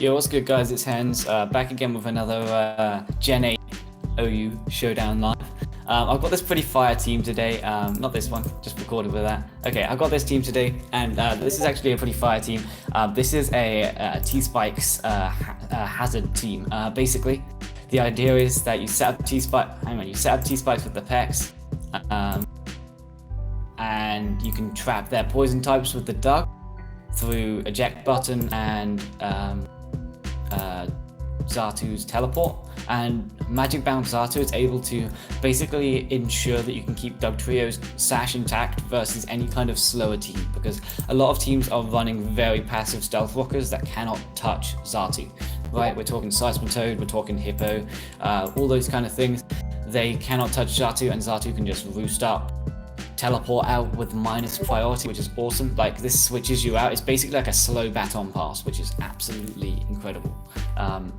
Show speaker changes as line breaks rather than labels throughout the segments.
Yo, what's good, guys? It's Hens, back again with another Gen 8 OU Showdown live. I've got this pretty fire team today, not this one, just recorded with that. Okay, I've got this team today, and this is actually a pretty fire team. This is a T-Spikes hazard team. Basically, the idea is that you set up T-Spikes with the Pex, and you can trap their poison types with the Dug through eject button and XATU's teleport, and Magic Bounce XATU is able to basically ensure that you can keep dugtrio's sash intact versus any kind of slower team, because a lot of teams are running very passive stealth rockers that cannot touch XATU, right? We're talking Seismitoad, we're talking Hippo, all those kind of things. They cannot touch XATU, and XATU can just roost up, teleport out with minus priority, which is awesome. Like, this switches you out. It's basically like a slow baton pass, which is absolutely incredible.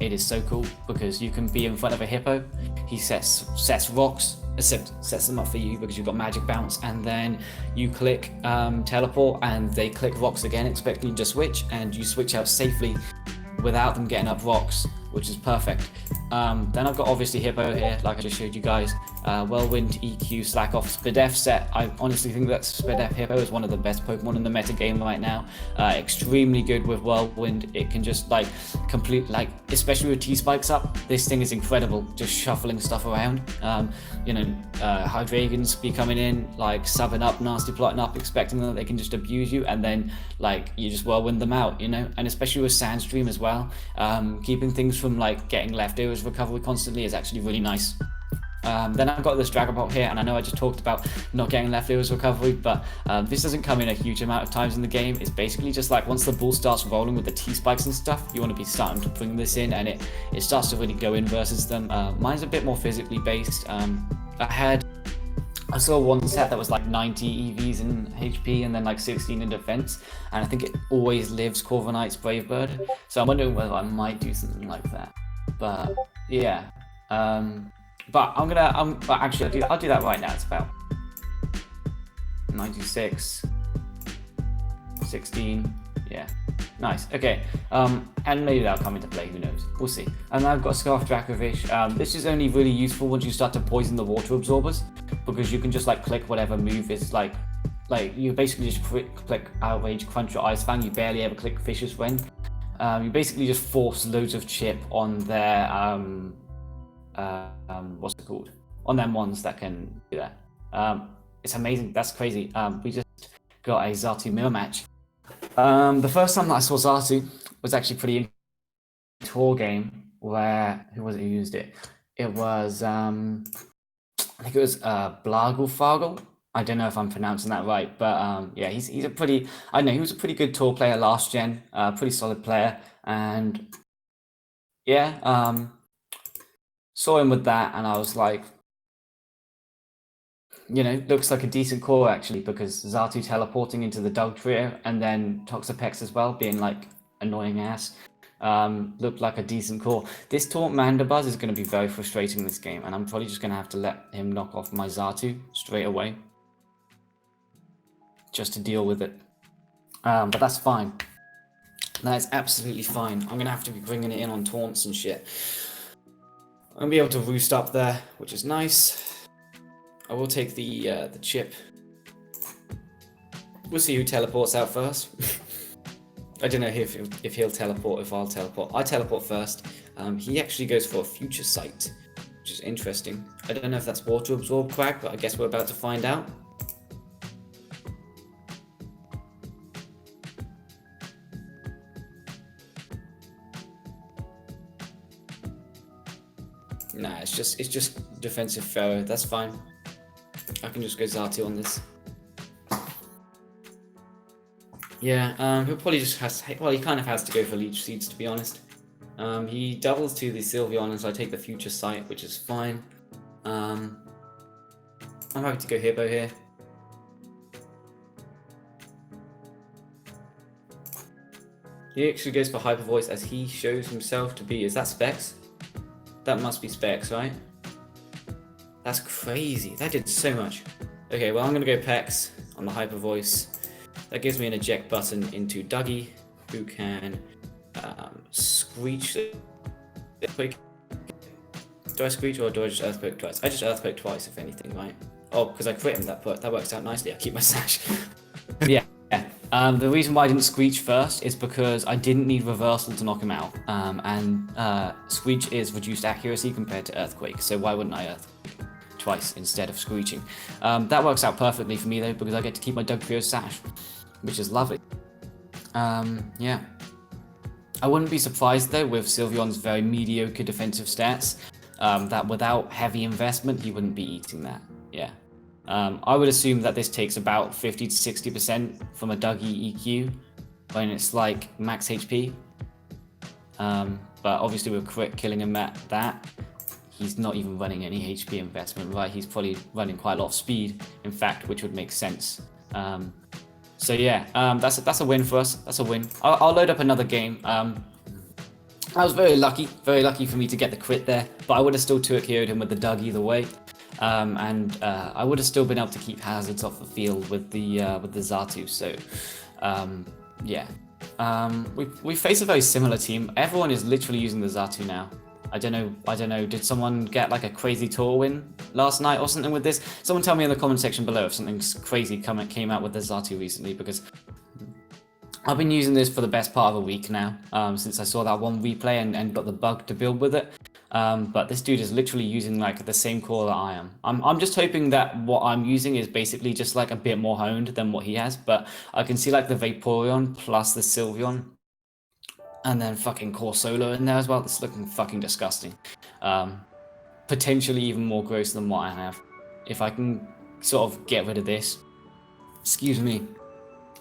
It is so cool because you can be in front of a Hippo. He sets rocks, sets them up for you because you've got Magic Bounce, and then you click teleport and they click rocks again, expecting you to switch, and you switch out safely without them getting up rocks, which is perfect. Then I've got obviously Hippo here, like I just showed you guys. Whirlwind, EQ, Slack Off, Spadef set. I honestly think that Spadef Hippo is one of the best Pokemon in the meta game right now. Extremely good with Whirlwind. It can just like complete, like, especially with T-Spikes up, this thing is incredible, just shuffling stuff around. Hydreigon's be coming in, like subbing up, nasty plotting up, expecting that they can just abuse you, and then like you just Whirlwind them out, and especially with Sandstream as well. Keeping things from like getting leftovers recovery constantly is actually really nice. Then I've got this Dragapult here, and I know I just talked about not getting leftovers recovery, but this doesn't come in a huge amount of times in the game. It's basically just like once the ball starts rolling with the T-Spikes and stuff, you want to be starting to bring this in, and it starts to really go in versus them. Mine's a bit more physically based. I saw one set that was like 90 EVs in HP and then like 16 in defense, and I think it always lives Corviknight's Brave Bird, so I'm wondering whether I might do something like that. But yeah, but actually I'll do that right now. It's about 96, 16, yeah, nice. Okay, and maybe that'll come into play, who knows, we'll see. And I've got Scarf Dracovish. This is only really useful once you start to poison the water absorbers, because you can just like click whatever move is like you basically just click Outrage, Crunch, or Ice Fang. You barely ever click Vicious Rend. You basically just force loads of chip on their what's it called, on them ones that can do that. It's amazing. That's crazy. We just got a XATU mirror match. The first time that I saw XATU was actually pretty in a tour game where, who was it who used it? It was I think it was Blagelfagel. I don't know if I'm pronouncing that right, but yeah, he's a pretty, I don't know, he was a pretty good tour player last gen, pretty solid player, and yeah, saw him with that, and I was like, looks like a decent core actually, because XATU teleporting into the dugtrio and then Toxapex as well being like annoying ass, looked like a decent core. This Taunt Mandibuzz is going to be very frustrating in this game, and I'm probably just going to have to let him knock off my XATU straight away just to deal with it. But that's fine. That is absolutely fine. I'm going to have to be bringing it in on taunts and shit. I'm going to be able to roost up there, which is nice. I will take the chip. We'll see who teleports out first. I don't know if he'll teleport, if I'll teleport. I teleport first. He actually goes for a Future Sight, which is interesting. I don't know if that's Water Absorb Quack, but I guess we're about to find out. Nah, it's just defensive Pharaoh. That's fine. I can just go XATU on this. Yeah, he'll probably just he kind of has to go for Leech Seeds, to be honest. He doubles to the Sylveon, so I take the Future Sight, which is fine. I'm happy to go Hippo here. He actually goes for Hyper Voice as he shows himself to be. Is that Specs? That must be Specs, right? That's crazy. That did so much. Okay, well, I'm going to go Pex on the Hyper Voice. That gives me an eject button into Dougie, who can screech earthquake? Do I screech or do I just earthquake twice? I just earthquake twice, if anything, right? Oh, because I crit him, that works out nicely. I keep my sash. Yeah. The reason why I didn't screech first is because I didn't need reversal to knock him out. Screech is reduced accuracy compared to earthquake, so why wouldn't I earthquake twice instead of screeching? That works out perfectly for me though, because I get to keep my dugtrio sash, which is lovely. Yeah. I wouldn't be surprised though with Sylveon's very mediocre defensive stats, that without heavy investment he wouldn't be eating that. Yeah. I would assume that this takes about 50 to 60% from a Dougie EQ when it's like max HP. But obviously with crit killing him at that, he's not even running any HP investment, right? He's probably running quite a lot of speed, in fact, which would make sense. So yeah, that's a win for us. That's a win. I'll load up another game. I was very lucky for me to get the crit there, but I would have still 2-KO'd him with the Doug either way. I would have still been able to keep hazards off the field with the XATU. So yeah, we face a very similar team. Everyone is literally using the XATU now. I don't know. Did someone get like a crazy tour win last night or something with this? Someone tell me in the comment section below if something crazy came out with the XATU recently, because I've been using this for the best part of a week now, since I saw that one replay and got the bug to build with it. But this dude is literally using like the same core that I am. I'm just hoping that what I'm using is basically just like a bit more honed than what he has, but I can see like the Vaporeon plus the Sylveon and then fucking core solo in there as well. It's looking fucking disgusting. Potentially even more gross than what I have. If I can sort of get rid of this, excuse me,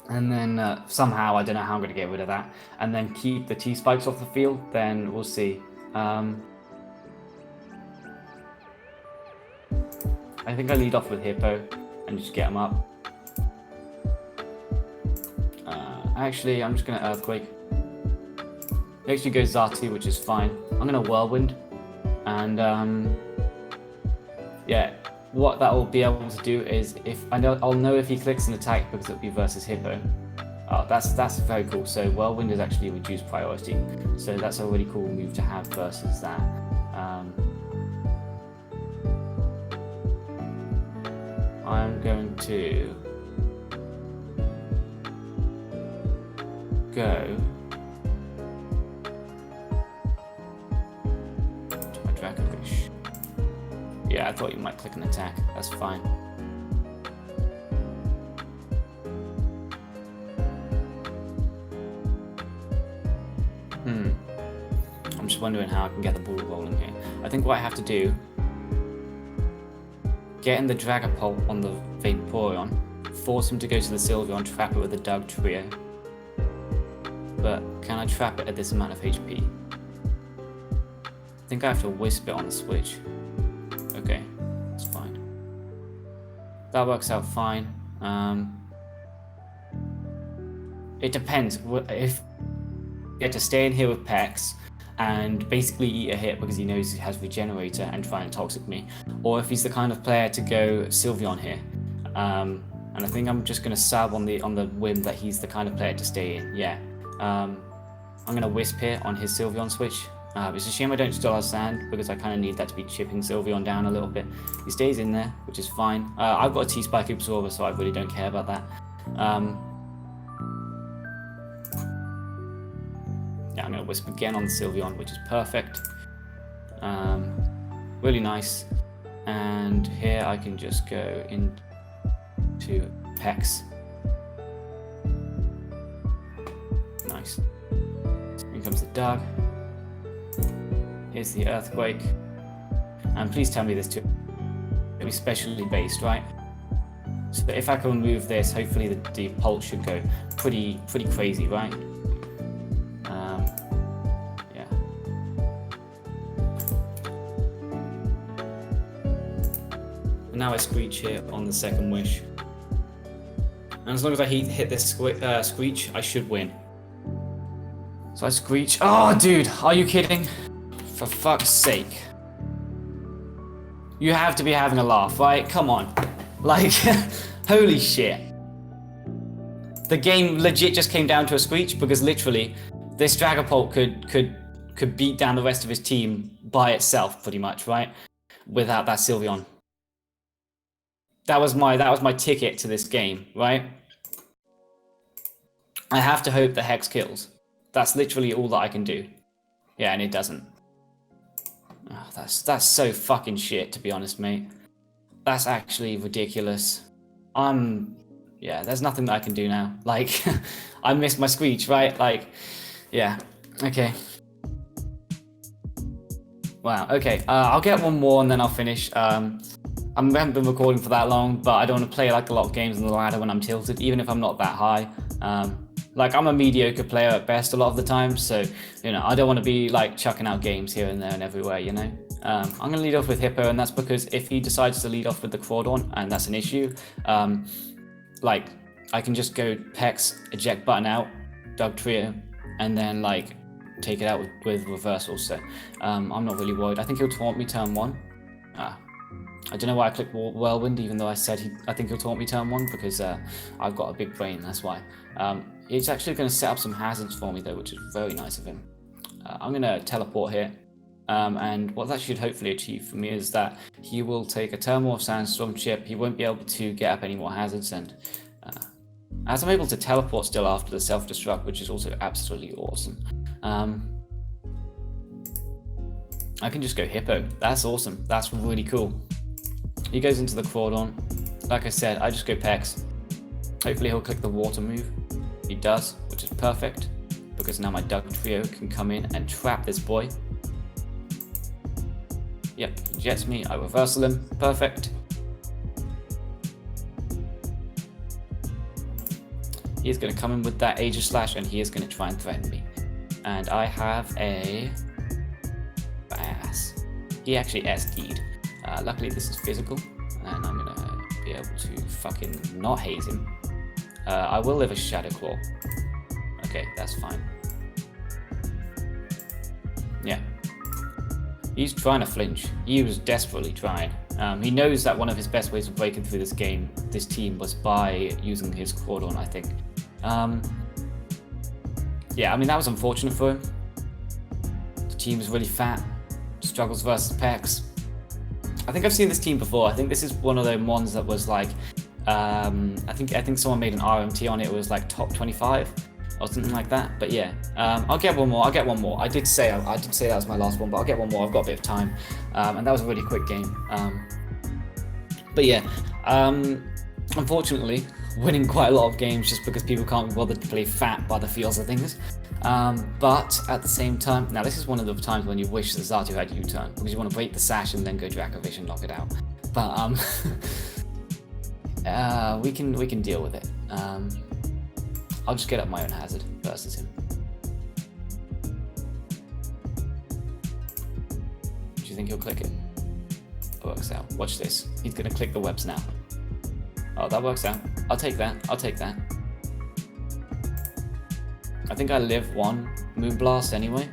and then somehow, I don't know how I'm going to get rid of that, and then keep the T-spikes off the field, then we'll see. I think I lead off with Hippo and just get him up. Actually, I'm just going to Earthquake. Next we go XATU, which is fine. I'm going to Whirlwind. And yeah, what that will be able to do is, I'll know if he clicks an attack because it'll be versus Hippo. Oh, that's very cool. So Whirlwind is actually reduced priority. So that's a really cool move to have versus that. I'm going to go to my Dracovish. Yeah, I thought you might click an attack. That's fine. I'm just wondering how I can get the ball rolling here. I think what I have to do, get in the Dragapult on the Vaporeon, force him to go to the Sylveon, trap it with the dugtrio. But can I trap it at this amount of HP? I think I have to wisp it on the switch. Okay, that's fine. That works out fine. It depends. If you get to stay in here with Pex and basically eat a hit because he knows he has Regenerator and try and Toxic me, or if he's the kind of player to go Sylveon here. And I think I'm just going to sub on the whim that he's the kind of player to stay in. Yeah. I'm going to Wisp here on his Sylveon switch. It's a shame I don't still have Sand because I kind of need that to be chipping Sylveon down a little bit. He stays in there, which is fine. I've got a T-Spike Absorber, so I really don't care about that. Yeah, I'm going to Wisp again on the Sylveon, which is perfect. Really nice. And here I can just go into Pex. Nice. Here comes the Doug. Here's the Earthquake. And please tell me this too. It'll be specially based, right? So if I can remove this, hopefully the pulse should go pretty crazy, right? Yeah. And now I Screech here on the second wish. And as long as I hit this Screech, I should win. So I Screech. Oh, dude, are you kidding? For fuck's sake. You have to be having a laugh, right? Come on. Like, holy shit. The game legit just came down to a Screech because literally this Dragapult could could beat down the rest of his team by itself, pretty much, right? Without that Sylveon. That was my ticket to this game, right? I have to hope the Hex kills. That's literally all that I can do. Yeah, and it doesn't. Oh, that's so fucking shit, to be honest, mate. That's actually ridiculous. Yeah, there's nothing that I can do now. Like, I missed my Screech, right? Like, yeah, okay. Wow, okay, I'll get one more and then I'll finish. I haven't been recording for that long, but I don't want to play like a lot of games on the ladder when I'm tilted, even if I'm not that high. Like, I'm a mediocre player at best a lot of the time, so, you know, I don't want to be like chucking out games here and there and everywhere, you know? I'm going to lead off with Hippo, and that's because if he decides to lead off with the Crawdon, and that's an issue, like, I can just go Pex, eject button out, Dugtrio, and then, like, take it out with reversal, so I'm not really worried. I think he'll taunt me turn 1. I don't know why I clicked Whirlwind, even though I said I think he'll taunt me turn 1, because I've got a big brain, that's why. He's actually going to set up some hazards for me, though, which is very nice of him. I'm going to teleport here, and what that should hopefully achieve for me is that he will take a turn more of Sandstorm chip. He won't be able to get up any more hazards, and as I'm able to teleport still after the self-destruct, which is also absolutely awesome. I can just go Hippo. That's awesome. That's really cool. He goes into the Crawdon. Like I said, I just go Pex. Hopefully he'll click the water move. He does, which is perfect, because now my Dugtrio can come in and trap this boy. Yep, he jets me, I reversal him. Perfect. He is going to come in with that Aegis Slash, and he is going to try and threaten me. And I have a Bass. He actually SD'd. Luckily this is physical, and I'm going to be able to fucking not haze him. I will live a Shadow Claw. Okay, that's fine. Yeah. He's trying to flinch. He was desperately trying. He knows that one of his best ways of breaking through this team, was by using his Crawdon, I think. Yeah, I mean, that was unfortunate for him. The team is really fat. Struggles versus Pex. I think I've seen this team before. I think this is one of those ones that was like, I think someone made an RMT on it. It was like top 25 or something like that. But yeah, I'll get one more. I did say that was my last one, but I'll get one more. I've got a bit of time, and that was a really quick game. But yeah, unfortunately, winning quite a lot of games just because people can't be bothered to play fat by the feels of things. But at the same time, now this is one of the times when you wish that XATU had U-turn, because you want to break the sash and then go Dracovish and knock it out. But we can deal with it. I'll just get up my own hazard versus him. Do you think he'll click it? It works out. Watch this. He's gonna click the webs now. Oh, that works out. I'll take that. I think I live one Moonblast anyway,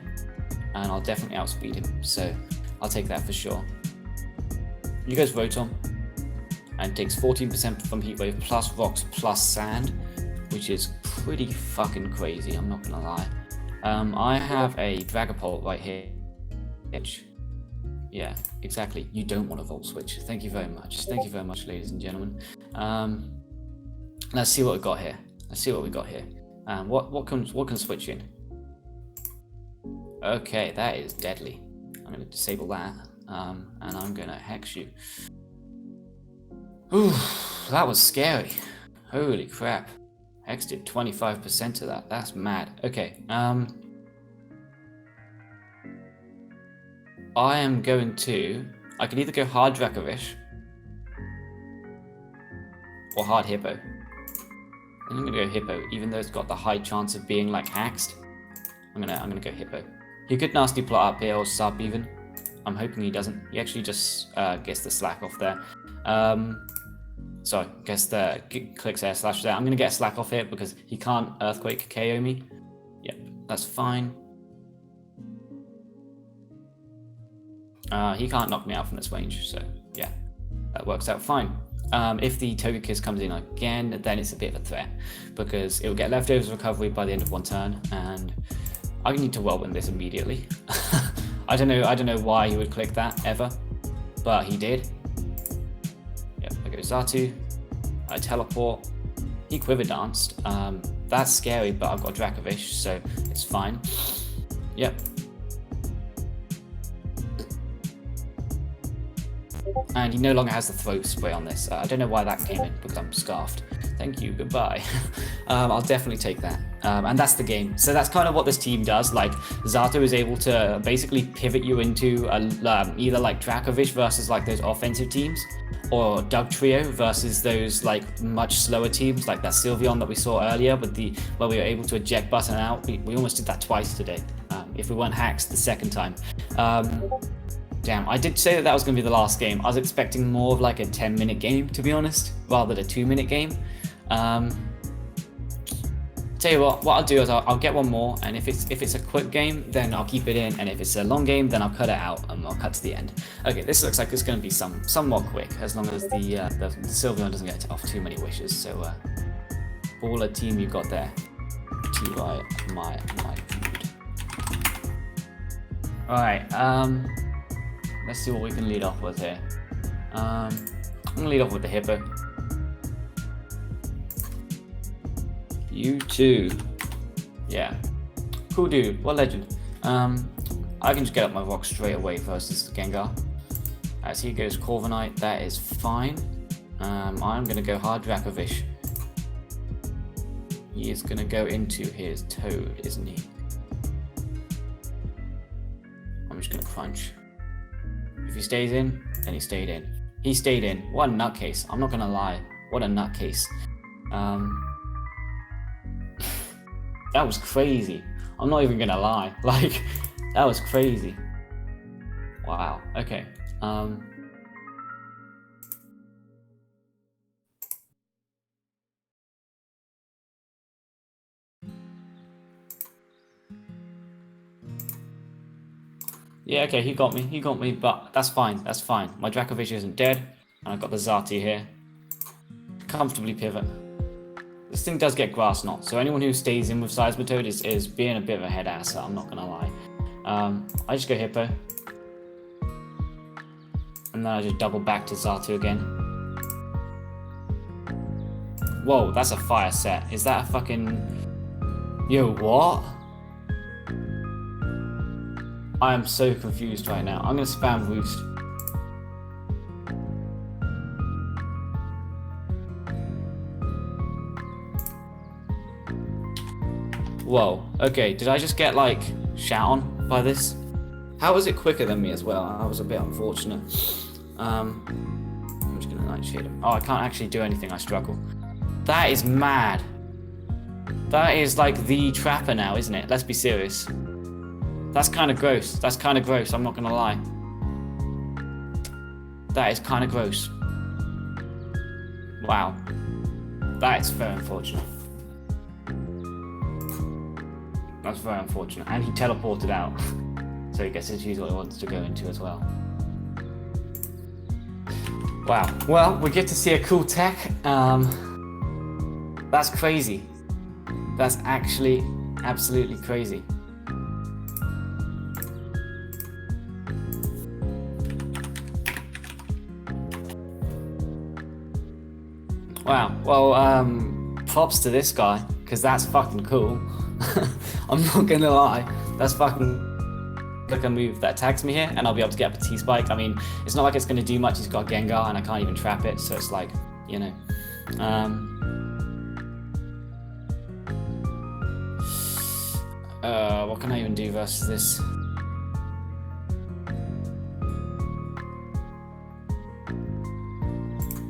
and I'll definitely outspeed him, so I'll take that for sure. He goes Rotom, and takes 14% from Heat Wave, plus Rocks, plus Sand, which is pretty fucking crazy, I'm not gonna lie. I have a Dragapult right here. Yeah, exactly. You don't want a Volt Switch. Thank you very much. Thank you very much, ladies and gentlemen. Let's see what we got here. What can switch in? Okay, that is deadly. I'm gonna disable that, and I'm gonna Hex you. Ooh, that was scary. Holy crap. Hex did 25% of that. That's mad. Okay, I can either go hard Dracovish or hard Hippo. I'm gonna go Hippo, even though it's got the high chance of being like axed. I'm gonna go Hippo. He could nasty plot up here or sub even. I'm hoping he doesn't. He actually just gets the slack off there. Sorry, clicks air slash there. I'm gonna get a slack off here because he can't Earthquake KO me. Yep, that's fine. He can't knock me out from this range, so yeah, that works out fine. If the Togekiss comes in again, then it's a bit of a threat because it will get leftovers recovery by the end of one turn, and I need to whirlwind this immediately. I don't know why he would click that ever, but he did. Yep, I go XATU. I teleport. He quiver danced. That's scary, but I've got Dracovish, so it's fine. Yep. And he no longer has the throat spray on this. I don't know why that came in, because I'm scarfed. Thank you, goodbye. I'll definitely take that. And that's the game. So that's kind of what this team does. Like, XATU is able to basically pivot you into either like Dracovish versus like those offensive teams, or dugtrio versus those like much slower teams, like that Sylveon that we saw earlier with where we were able to eject button out. We almost did that twice today. If we weren't hacks the second time. Damn, I did say that was going to be the last game. I was expecting more of like a 10-minute game, to be honest, rather than a 2-minute game. Tell you what I'll do is I'll get one more, and if it's a quick game, then I'll keep it in, and if it's a long game, then I'll cut it out and I'll cut to the end. Okay, this looks like it's going to be somewhat quick, as long as the Sylveon doesn't get off too many wishes. So, baller team you got there. TY my dude. All right, let's see what we can lead off with here. I'm gonna lead off with the Hippo. You too. Yeah. Cool dude. What legend. I can just get up my rock straight away versus Gengar. As he goes Corviknight, that is fine. I'm gonna go hard Dracovish. He is gonna go into his Toad, isn't he? I'm just gonna crunch. If he stays in, then he stayed in. He stayed in. What a nutcase. I'm not gonna lie. What a nutcase. That was crazy. I'm not even gonna lie. Like, that was crazy. Wow. Okay. Yeah, okay, he got me, but that's fine, My Dracovish isn't dead, and I've got the XATU here. Comfortably pivot. This thing does get Grass Knot, so anyone who stays in with Seismitoad is being a bit of a head ass, I'm not gonna lie. I just go Hippo. And then I just double back to XATU again. Whoa, that's a fire set. Is that a fucking... Yo, what? I am so confused right now. I'm gonna spam Roost. Whoa, okay, did I just get like shat on by this? How was it quicker than me as well? I was a bit unfortunate. I'm just gonna Nightshade him. Oh, I can't actually do anything, I struggle. That is mad. That is like the trapper now, isn't it? Let's be serious. That's kind of gross. That's kind of gross, I'm not gonna lie. That is kind of gross. Wow. That is very unfortunate. That's very unfortunate. And he teleported out. So he gets to choose what he wants to go into as well. Wow. Well, we get to see a cool tech. That's crazy. That's actually absolutely crazy. Wow. Well, props to this guy, because that's fucking cool. I'm not gonna lie. That's fucking like a move that attacks me here, and I'll be able to get up a T-Spike. I mean, it's not like it's gonna do much. He's got Gengar, and I can't even trap it, so it's like, you know. What can I even do versus this?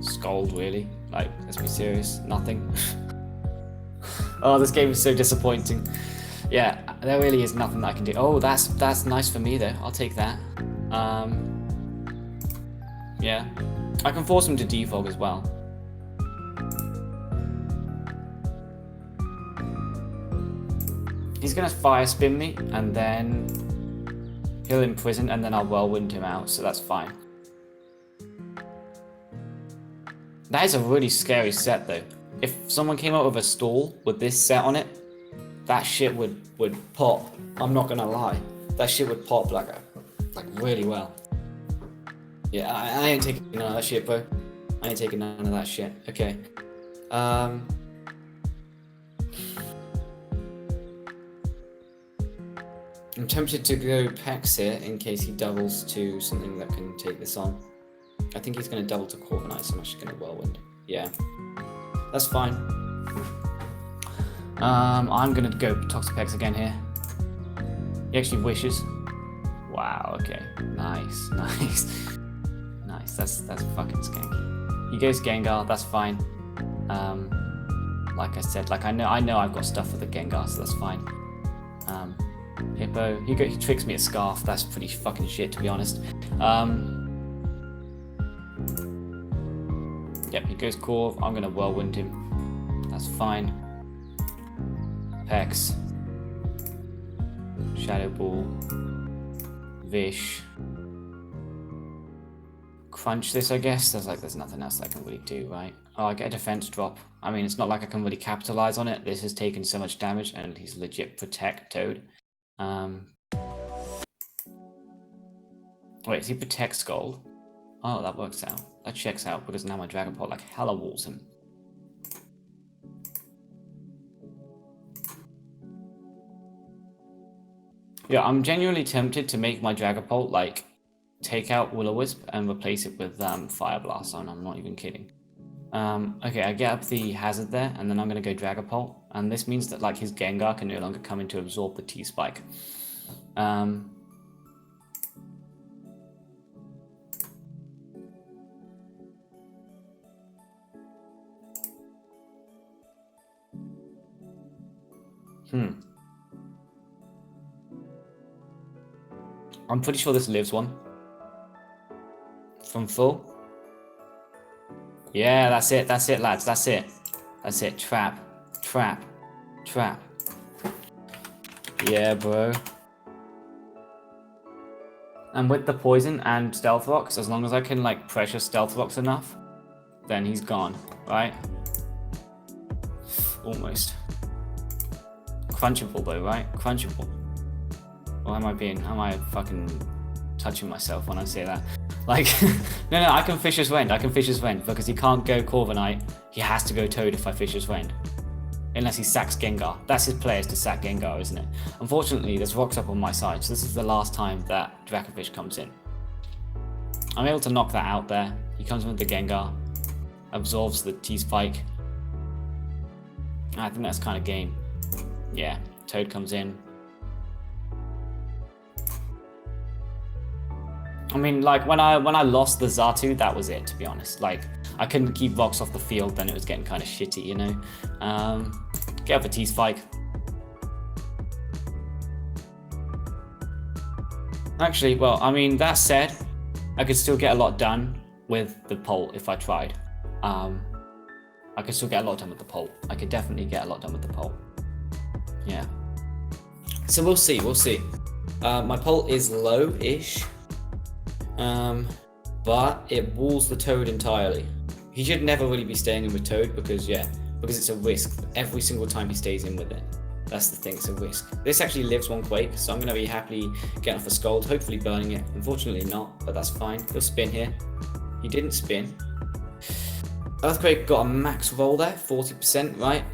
Scold, really? Like, let's be serious. Nothing. Oh, this game is so disappointing. Yeah, there really is nothing that I can do. Oh, that's nice for me though. I'll take that. Yeah, I can force him to defog as well. He's gonna fire spin me, and then he'll imprison, and then I'll whirlwind him out. So that's fine. That is a really scary set though. If someone came out with a stall with this set on it, that shit would pop. I'm not gonna lie. That shit would pop like really well. Yeah, I ain't taking none of that shit, bro. I ain't taking none of that shit. Okay. I'm tempted to go Pex here in case he doubles to something that can take this on. I think he's going to double to Corviknight, so I'm actually going to Whirlwind. Yeah, that's fine. I'm going to go Toxapex again here. He actually wishes. Wow, okay. Nice, nice. Nice, that's fucking skanky. He goes Gengar, that's fine. Like I said, like I know I've got stuff for the Gengar, so that's fine. Hippo, he tricks me at Scarf, that's pretty fucking shit to be honest. Yep, he goes Corv, I'm gonna Whirlwind him. That's fine. Pex. Shadow Ball. Vish. Crunch this, I guess. There's nothing else I can really do, right? Oh, I get a defense drop. I mean, it's not like I can really capitalize on it. This has taken so much damage, and he's legit Protect Toad. Wait, is he Protect Scald? Oh, that works out. That checks out because now my Dragon Ball like hella walls him. Yeah, I'm genuinely tempted to make my Dragapult like take out Will-O-Wisp and replace it with Fire Blast, and I'm not even kidding. Okay, I get up the hazard there, and then I'm gonna go Dragapult, and this means that like his Gengar can no longer come in to absorb the T-Spike. I'm pretty sure this lives one. From full? Yeah, that's it, lads, that's it. That's it, trap, trap, trap. Yeah, bro. And with the poison and Stealth Rocks, as long as I can like pressure Stealth Rocks enough, then he's gone, right? Almost. Crunchable though, right? Crunchable. Or am I fucking touching myself when I say that? Like, no, I can Fisher's Rend. I can Fisher's Rend because he can't go Corviknight. He has to go Toad if I Fisher's Rend. Unless he sacks Gengar. That's his play, is to sack Gengar, isn't it? Unfortunately, there's rocks up on my side, so this is the last time that Dracovish comes in. I'm able to knock that out there. He comes in with the Gengar. Absorbs the T-Spike. I think that's kind of game. Yeah, Toad comes in. I mean, like, when I lost the XATU, that was it, to be honest. Like, I couldn't keep rocks off the field, then it was getting kind of shitty, you know? Get up a T-Spike. Actually, well, I mean, that said, I could still get a lot done with the Pult if I tried. I could still get a lot done with the Pult. I could definitely get a lot done with the Pult. Yeah. So we'll see, we'll see. My Pult is low-ish. But it walls the Toad entirely. He should never really be staying in with Toad because it's a risk every single time he stays in with it. That's the thing, it's a risk. This actually lives one Quake, so I'm going to be happily getting off a Scald, hopefully burning it. Unfortunately not, but that's fine. He'll spin here. He didn't spin. Earthquake got a max roll there, 40%, right?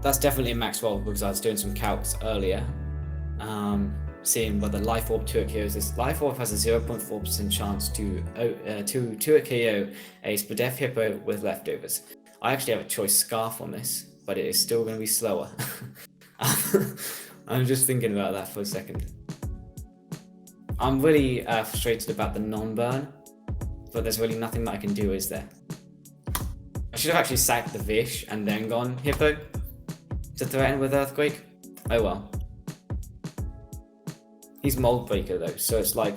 That's definitely a max roll because I was doing some calcs earlier. Seeing whether Life Orb 2 KOs this. Life Orb has a 0.4% chance to 2 KO a Spadef Hippo with leftovers. I actually have a choice Scarf on this, but it is still going to be slower. I'm just thinking about that for a second. I'm really frustrated about the non-burn, but there's really nothing that I can do, is there? I should have actually sacked the Vish and then gone Hippo to threaten with Earthquake. Oh well. He's Mold Breaker though, so it's like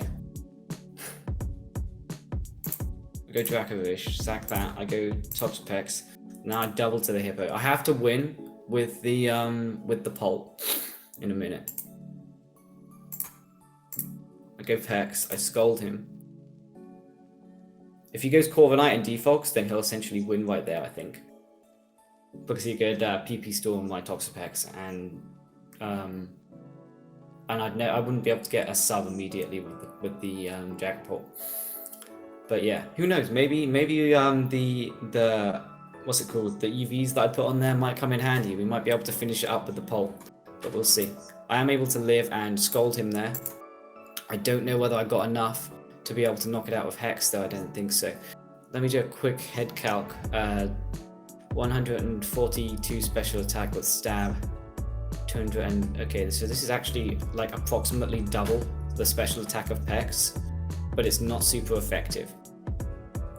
I go Dracovish, sack that, I go Toxapex, now I double to the Hippo. I have to win with the Pult in a minute. I go Pex, I Scold him. If he goes Corviknight and Defogs, then he'll essentially win right there, I think. Because he could PP Storm my Toxapex and And I wouldn't be able to get a sub immediately with the jackpot. But yeah, who knows? Maybe the what's it called? The EVs that I put on there might come in handy. We might be able to finish it up with the poll, but we'll see. I am able to live and scold him there. I don't know whether I got enough to be able to knock it out with Hex, though. I don't think so. Let me do a quick head calc. 142 special attack with stab. 200 and okay, so this is actually like approximately double the special attack of Pex, but it's not super effective.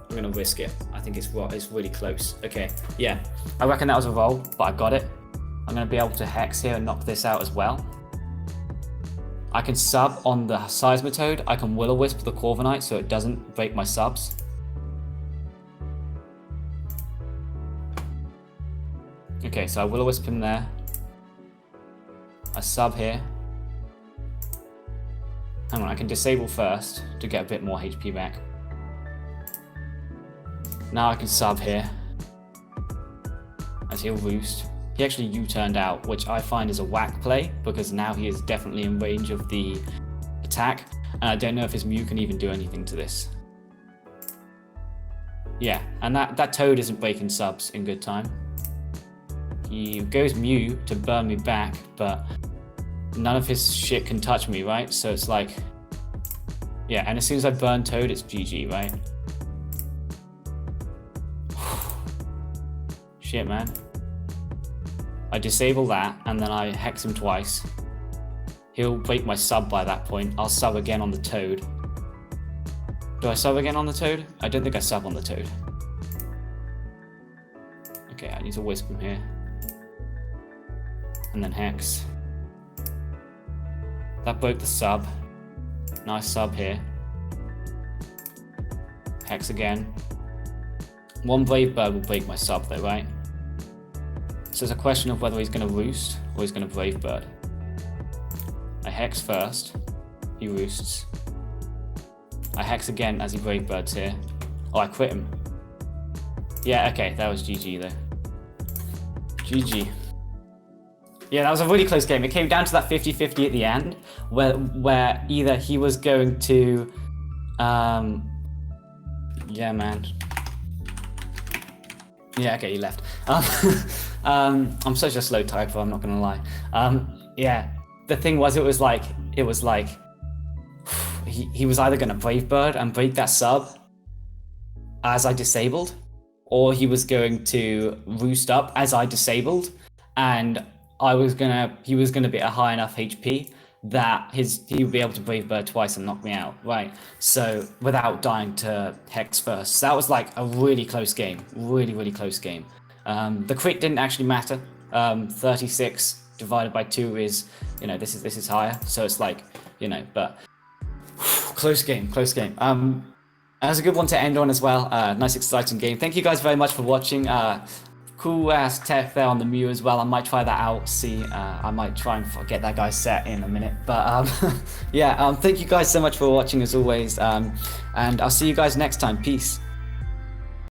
I'm gonna risk it. I think it's really close. Okay, yeah, I reckon that was a roll, but I got it. I'm gonna be able to Hex here and knock this out as well. I can sub on the Seismitoad. I can Will-O-Wisp the Corviknight so it doesn't break my subs. Okay, so I Will-O-Wisp him there. I sub here. Hang on, I can disable first to get a bit more HP back. Now I can sub here. As he'll roost. He actually U-turned out, which I find is a whack play, because now he is definitely in range of the attack, and I don't know if his Mew can even do anything to this. Yeah, and that Toad isn't breaking subs in good time. He goes Mew to burn me back, but none of his shit can touch me, right? So it's like, yeah, and as soon as I burn Toad, it's GG, right? Shit, man. I disable that, and then I Hex him twice. He'll break my sub by that point. I'll sub again on the Toad. Do I sub again on the Toad? I don't think I sub on the Toad. Okay, I need to Wisp him here. And then Hex. That broke the sub. Nice sub here. Hex again. One Brave Bird will break my sub though, right? So it's a question of whether he's going to Roost or he's going to Brave Bird. I Hex first. He Roosts. I Hex again as he Brave Birds here. Oh, I crit him. Yeah, okay, that was GG though. GG. Yeah, that was a really close game. It came down to that 50-50 at the end, where either he was going to, yeah, man. Yeah, okay, he left. I'm such a slow typer, I'm not gonna lie. Yeah, the thing was, it was like, he was either gonna Brave Bird and break that sub as I disabled, or he was going to Roost up as I disabled, and he was gonna be at a high enough HP that he would be able to Brave Bird twice and knock me out, right? So without dying to Hex first. So that was like a really close game, really close game. The crit didn't actually matter. 36 divided by 2 is, you know, this is higher, so it's like, you know, but close game. That's a good one to end on as well. Nice exciting game. Thank you guys very much for watching. Cool ass tech there on the Mew as well. I might try that out, see. I might try and get that guy set in a minute. But yeah, thank you guys so much for watching as always. And I'll see you guys next time. Peace.